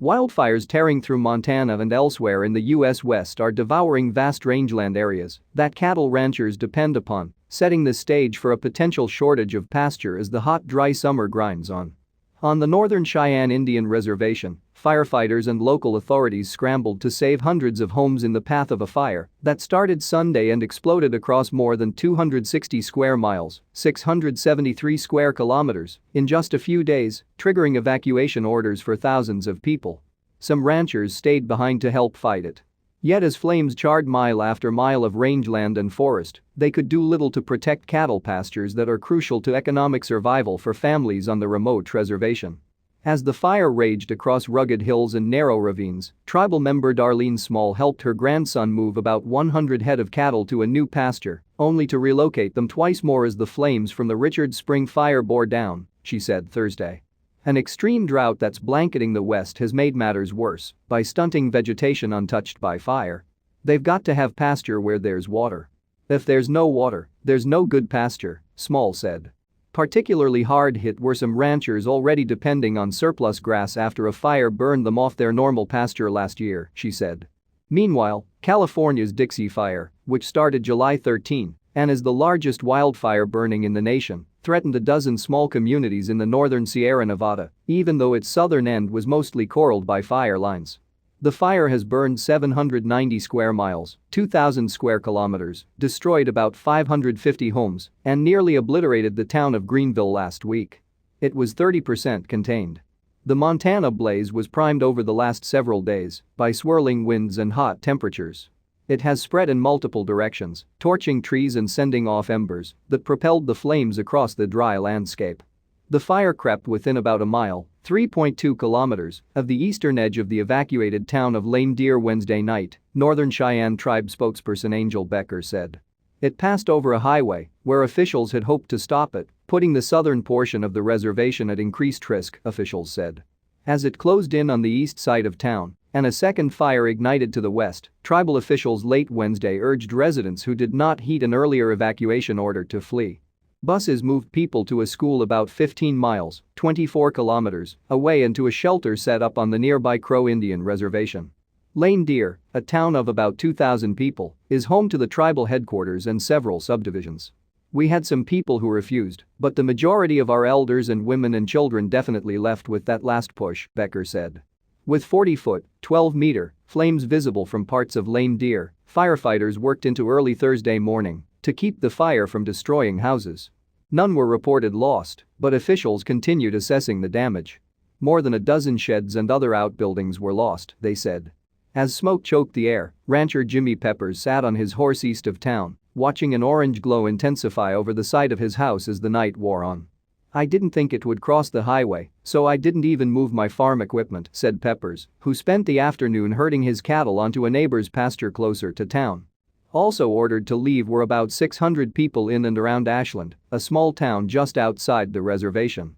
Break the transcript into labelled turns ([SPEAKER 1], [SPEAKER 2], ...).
[SPEAKER 1] Wildfires tearing through Montana and elsewhere in the U.S. West are devouring vast rangeland areas that cattle ranchers depend upon, setting the stage for a potential shortage of pasture as the hot, dry summer grinds on. On the Northern Cheyenne Indian Reservation, firefighters and local authorities scrambled to save hundreds of homes in the path of a fire that started Sunday and exploded across more than 260 square miles, 673 square kilometers, in just a few days, triggering evacuation orders for thousands of people. Some ranchers stayed behind to help fight it. Yet as flames charred mile after mile of rangeland and forest, they could do little to protect cattle pastures that are crucial to economic survival for families on the remote reservation. As the fire raged across rugged hills and narrow ravines, tribal member Darlene Small helped her grandson move about 100 head of cattle to a new pasture, only to relocate them twice more as the flames from the Richard Spring fire bore down, she said Thursday. An extreme drought that's blanketing the West has made matters worse by stunting vegetation untouched by fire. They've got to have pasture where there's water. If there's no water, there's no good pasture, Small said. Particularly hard hit were some ranchers already depending on surplus grass after a fire burned them off their normal pasture last year, she said. Meanwhile, California's Dixie Fire, which started July 13 and is the largest wildfire burning in the nation, threatened a dozen small communities in the northern Sierra Nevada, even though its southern end was mostly corralled by fire lines. The fire has burned 790 square miles, 2,000 square kilometers, destroyed about 550 homes, and nearly obliterated the town of Greenville last week. It was 30% contained. The Montana blaze was primed over the last several days by swirling winds and hot temperatures. It has spread in multiple directions, torching trees and sending off embers that propelled the flames across the dry landscape. The fire crept within about a mile, 3.2 kilometers, of the eastern edge of the evacuated town of Lame Deer Wednesday night, Northern Cheyenne Tribe spokesperson Angel Becker said. It passed over a highway where officials had hoped to stop it, putting the southern portion of the reservation at increased risk, officials said. As it closed in on the east side of town and a second fire ignited to the west, tribal officials late Wednesday urged residents who did not heed an earlier evacuation order to flee. Buses moved people to a school about 15 miles, 24 kilometers, away and to a shelter set up on the nearby Crow Indian Reservation. Lame Deer, a town of about 2,000 people, is home to the tribal headquarters and several subdivisions. We had some people who refused, but the majority of our elders and women and children definitely left with that last push, Becker said. With 40-foot, 12-meter flames visible from parts of Lame Deer, firefighters worked into early Thursday morning to keep the fire from destroying houses. None were reported lost, but officials continued assessing the damage. More than a dozen sheds and other outbuildings were lost, they said. As smoke choked the air, rancher Jimmy Peppers sat on his horse east of town, watching an orange glow intensify over the side of his house as the night wore on. I didn't think it would cross the highway, so I didn't even move my farm equipment, said Peppers, who spent the afternoon herding his cattle onto a neighbor's pasture closer to town. Also ordered to leave were about 600 people in and around Ashland, a small town just outside the reservation.